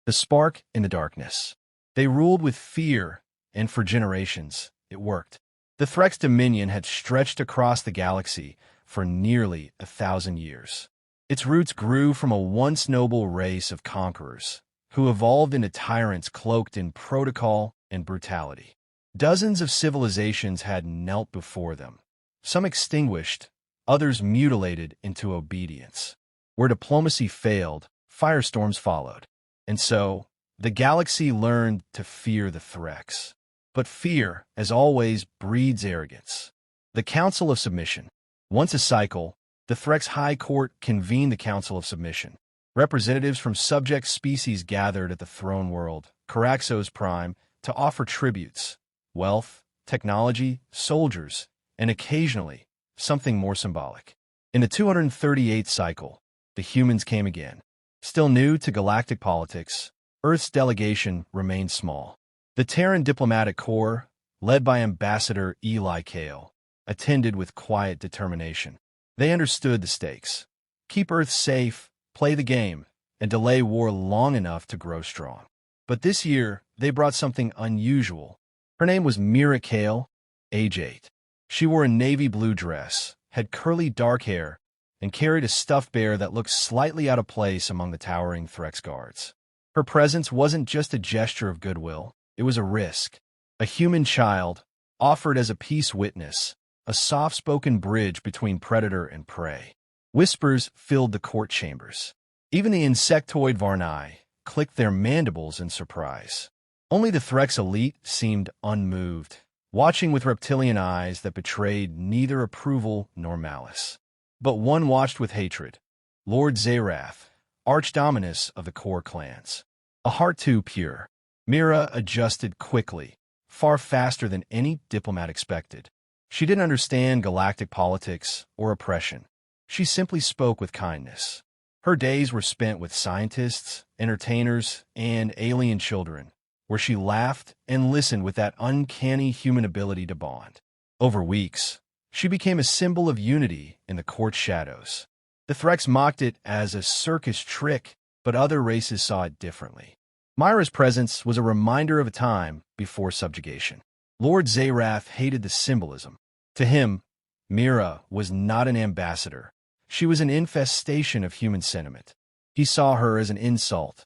the spark in the darkness. They ruled with fear, and for generations, it worked. The Threx dominion had stretched across the galaxy for nearly 1,000 years. Its roots grew from a once noble race of conquerors, who evolved into tyrants cloaked in protocol and brutality. Dozens of civilizations had knelt before them, some extinguished, others mutilated into obedience. Where diplomacy failed, firestorms followed. And so, the galaxy learned to fear the Threx. But fear, as always, breeds arrogance. The Council of Submission. Once a cycle, the Threx High Court convened the Council of Submission. Representatives from subject species gathered at the throne world, Caraxos Prime, to offer tributes, wealth, technology, soldiers, and occasionally, something more symbolic. In the 238th cycle, the humans came again. Still new to galactic politics, Earth's delegation remained small. The Terran diplomatic corps, led by Ambassador Eli Kale, attended with quiet determination. They understood the stakes. Keep Earth safe, play the game, and delay war long enough to grow strong. But this year, they brought something unusual. Her name was Mira Kale, age 8. She wore a navy blue dress, had curly dark hair, and carried a stuffed bear that looked slightly out of place among the towering Threx guards. Her presence wasn't just a gesture of goodwill, it was a risk. A human child, offered as a peace witness, a soft-spoken bridge between predator and prey. Whispers filled the court chambers. Even the insectoid Varnai clicked their mandibles in surprise. Only the Threx elite seemed unmoved, watching with reptilian eyes that betrayed neither approval nor malice. But one watched with hatred. Lord Zerath, Archdominus of the core clans. A heart too pure. Mira adjusted quickly, far faster than any diplomat expected. She didn't understand galactic politics or oppression. She simply spoke with kindness. Her days were spent with scientists, entertainers, and alien children, where she laughed and listened with that uncanny human ability to bond. Over weeks, she became a symbol of unity in the court's shadows. The Threx mocked it as a circus trick, but other races saw it differently. Myra's presence was a reminder of a time before subjugation. Lord Zerath hated the symbolism. To him, Mira was not an ambassador. She was an infestation of human sentiment. He saw her as an insult.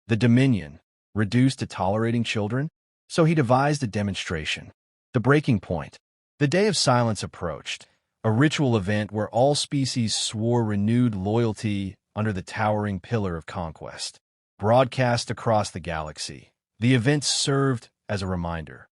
The Dominion, reduced to tolerating children, so he devised a demonstration. The breaking point. The Day of Silence approached, a ritual event where all species swore renewed loyalty under the towering pillar of conquest. Broadcast across the galaxy, the event served as a reminder.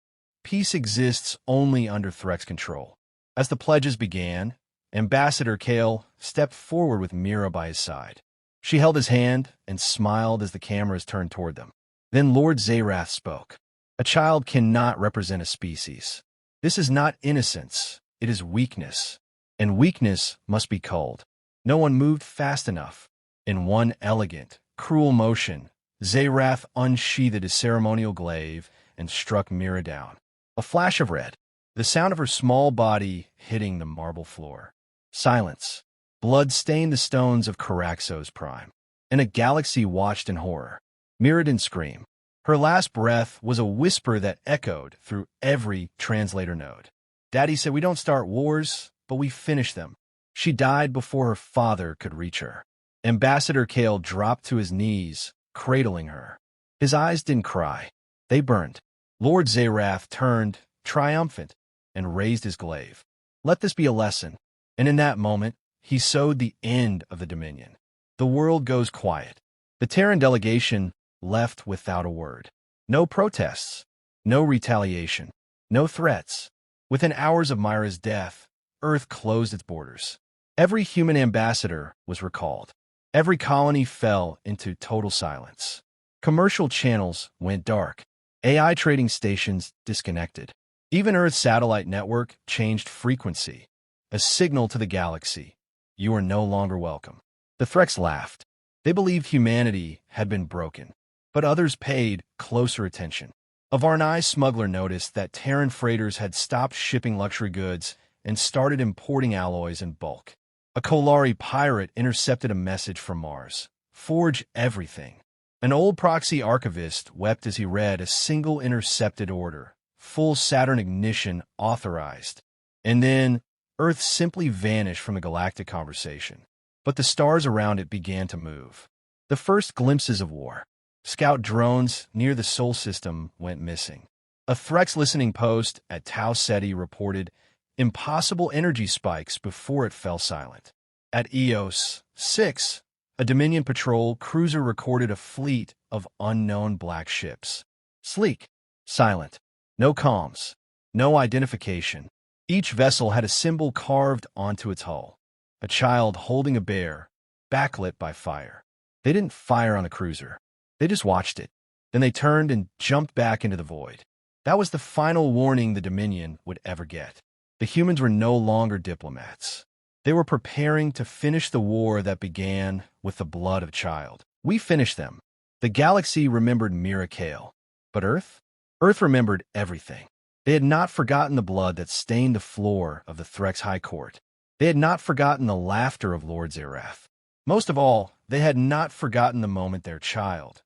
Peace exists only under Threx control. As the pledges began, Ambassador Kale stepped forward with Mira by his side. She held his hand and smiled as the cameras turned toward them. Then Lord Zerath spoke. A child cannot represent a species. This is not innocence, it is weakness. And weakness must be culled. No one moved fast enough. In one elegant, cruel motion, Zerath unsheathed his ceremonial glaive and struck Mira down. A flash of red, the sound of her small body hitting the marble floor. Silence. Blood stained the stones of Caraxos Prime, and a galaxy watched in horror. Mira didn't scream. Her last breath was a whisper that echoed through every translator node. Daddy said we don't start wars, but we finish them. She died before her father could reach her. Ambassador Kale dropped to his knees, cradling her. His eyes didn't cry. They burned. Lord Zerath turned, triumphant, and raised his glaive. Let this be a lesson. And in that moment, he sowed the end of the Dominion. The world goes quiet. The Terran delegation left without a word. No protests. No retaliation. No threats. Within hours of Myra's death, Earth closed its borders. Every human ambassador was recalled. Every colony fell into total silence. Commercial channels went dark. AI trading stations disconnected. Even Earth's satellite network changed frequency. A signal to the galaxy. You are no longer welcome. The Threx laughed. They believed humanity had been broken. But others paid closer attention. A Varnai smuggler noticed that Terran freighters had stopped shipping luxury goods and started importing alloys in bulk. A Kolari pirate intercepted a message from Mars. Forge everything. An old proxy archivist wept as he read a single intercepted order, full Saturn ignition authorized. And then Earth simply vanished from the galactic conversation. But the stars around it began to move. The first glimpses of war. Scout drones near the Sol system went missing. A Threx listening post at Tau Ceti reported impossible energy spikes before it fell silent. At EOS 6, a Dominion patrol cruiser recorded a fleet of unknown black ships. Sleek, silent, no comms, no identification. Each vessel had a symbol carved onto its hull. A child holding a bear, backlit by fire. They didn't fire on the cruiser. They just watched it. Then they turned and jumped back into the void. That was the final warning the Dominion would ever get. The humans were no longer diplomats. They were preparing to finish the war that began with the blood of a child. We finished them. The galaxy remembered Miracle. But Earth? Earth remembered everything. They had not forgotten the blood that stained the floor of the Threx High Court. They had not forgotten the laughter of Lord Zerath. Most of all, they had not forgotten the moment their child,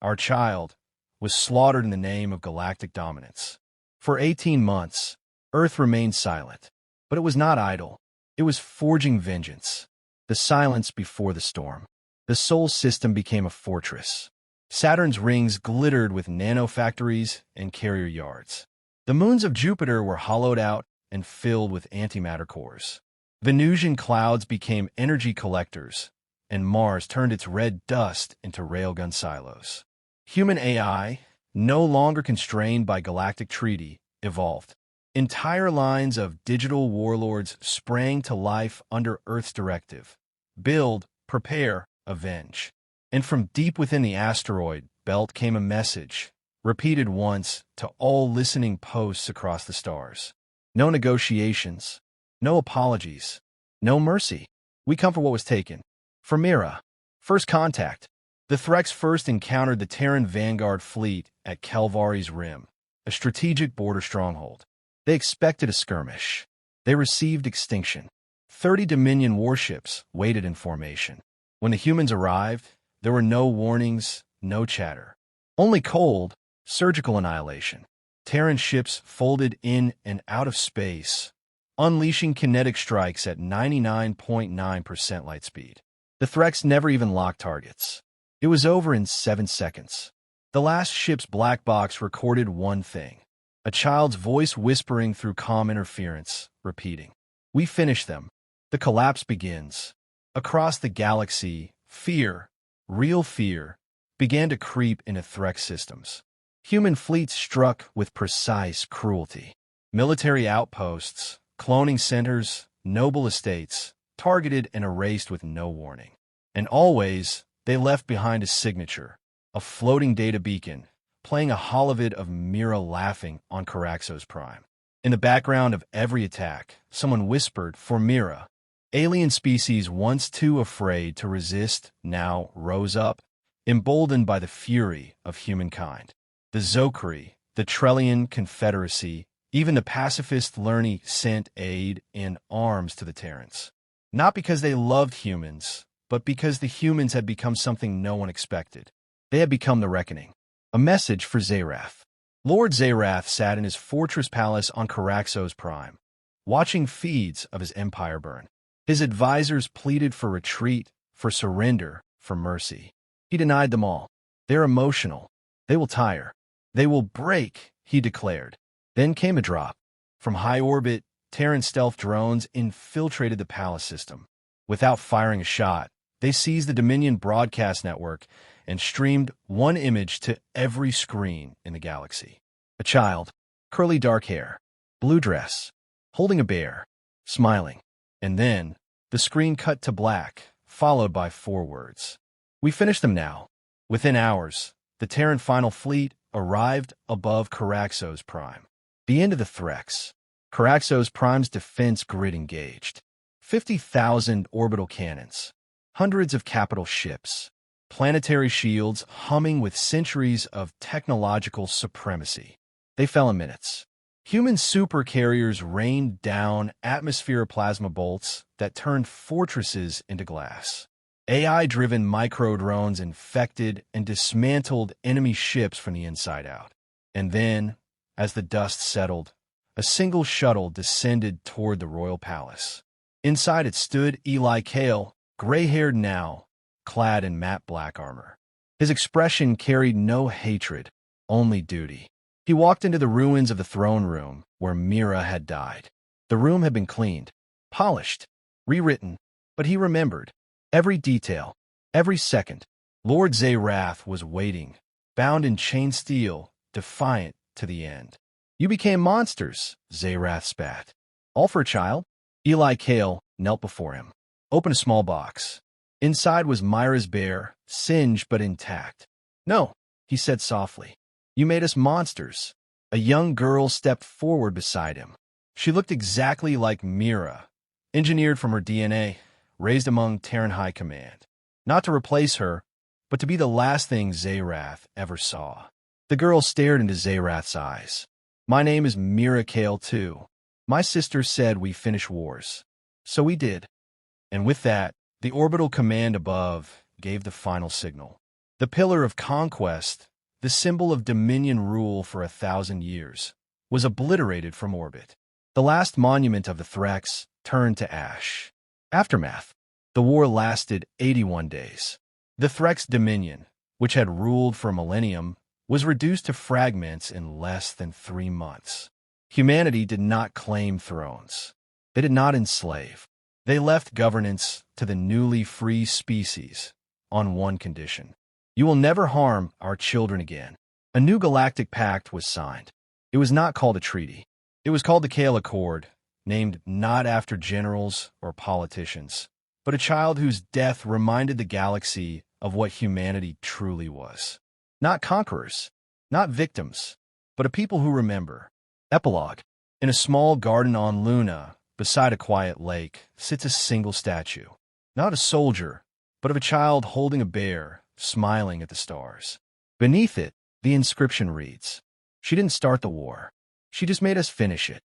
our child, was slaughtered in the name of galactic dominance. For 18 months, Earth remained silent. But it was not idle. It was forging vengeance. The silence before the storm. The Sol system became a fortress. Saturn's rings glittered with nanofactories and carrier yards. The moons of Jupiter were hollowed out and filled with antimatter cores. Venusian clouds became energy collectors, and Mars turned its red dust into railgun silos. Human AI, no longer constrained by galactic treaty, evolved. Entire lines of digital warlords sprang to life under Earth's directive. Build, prepare, avenge. And from deep within the asteroid belt came a message, repeated once to all listening posts across the stars. No negotiations, no apologies, no mercy. We come for what was taken. For Mira. First contact. The Threx first encountered the Terran Vanguard fleet at Kelvari's Rim, a strategic border stronghold. They expected a skirmish. They received extinction. 30 Dominion warships waited in formation. When the humans arrived, there were no warnings, no chatter. Only cold, surgical annihilation. Terran ships folded in and out of space, unleashing kinetic strikes at 99.9% light speed. The Threx never even locked targets. It was over in 7 seconds. The last ship's black box recorded one thing. A child's voice whispering through comm interference, repeating, "We finish them." The collapse begins. Across the galaxy, fear, real fear, began to creep into Threx systems. Human fleets struck with precise cruelty. Military outposts, cloning centers, noble estates, targeted and erased with no warning. And always, they left behind a signature, a floating data beacon, playing a holovid of Mira laughing on Caraxos Prime. In the background of every attack, someone whispered, "For Mira." Alien species once too afraid to resist now rose up, emboldened by the fury of humankind. The Zokri, the Trellian Confederacy, even the pacifist Lerni sent aid in arms to the Terrans. Not because they loved humans, but because the humans had become something no one expected. They had become the reckoning. A message for Zerath. Lord Zerath sat in his fortress palace on Caraxos Prime, watching feeds of his empire burn. His advisors pleaded for retreat, for surrender, for mercy. He denied them all. They're emotional. They will tire. They will break, he declared. Then came a drop. From high orbit, Terran stealth drones infiltrated the palace system. Without firing a shot, they seized the Dominion broadcast network and streamed one image to every screen in the galaxy. A child, curly dark hair, blue dress, holding a bear, smiling. And then, the screen cut to black, followed by 4 words. "We finished them now." Within hours, the Terran Final Fleet arrived above Caraxos Prime. The end of the Threx. Caraxos Prime's defense grid engaged. 50,000 orbital cannons, hundreds of capital ships, planetary shields humming with centuries of technological supremacy. They fell in minutes. Human supercarriers rained down atmosphere plasma bolts that turned fortresses into glass. AI-driven micro-drones infected and dismantled enemy ships from the inside out. And then, as the dust settled, a single shuttle descended toward the royal palace. Inside it stood Eli Kale, gray-haired now, clad in matte black armor. His expression carried no hatred, only duty. He walked into the ruins of the throne room where Mira had died. The room had been cleaned, polished, rewritten, but he remembered every detail, every second. Lord Zayrath was waiting, bound in chain steel, defiant to the end. "You became monsters," Zayrath spat. "All for a child?" Eli Kale knelt before him. Opened a small box. Inside was Myra's bear, singed but intact. "No," he said softly. "You made us monsters." A young girl stepped forward beside him. She looked exactly like Mira, engineered from her DNA, raised among Terran High Command. Not to replace her, but to be the last thing Zayrath ever saw. The girl stared into Zayrath's eyes. "My name is Mira Kale, too. My sister said we finish wars. So we did." And with that, the orbital command above gave the final signal. The pillar of conquest, the symbol of Dominion rule for 1,000 years, was obliterated from orbit. The last monument of the Threx turned to ash. Aftermath. The war lasted 81 days. The Threx Dominion, which had ruled for a millennium, was reduced to fragments in less than 3 months. Humanity did not claim thrones. They did not enslave. They left governance to the newly free species on one condition: "You will never harm our children again." A new galactic pact was signed. It was not called a treaty. It was called the Kale Accord, named not after generals or politicians, but a child whose death reminded the galaxy of what humanity truly was. Not conquerors, not victims, but a people who remember. Epilogue. In a small garden on Luna, beside a quiet lake, sits a single statue. Not a soldier, but of a child holding a bear, smiling at the stars. Beneath it, the inscription reads, "She didn't start the war. She just made us finish it."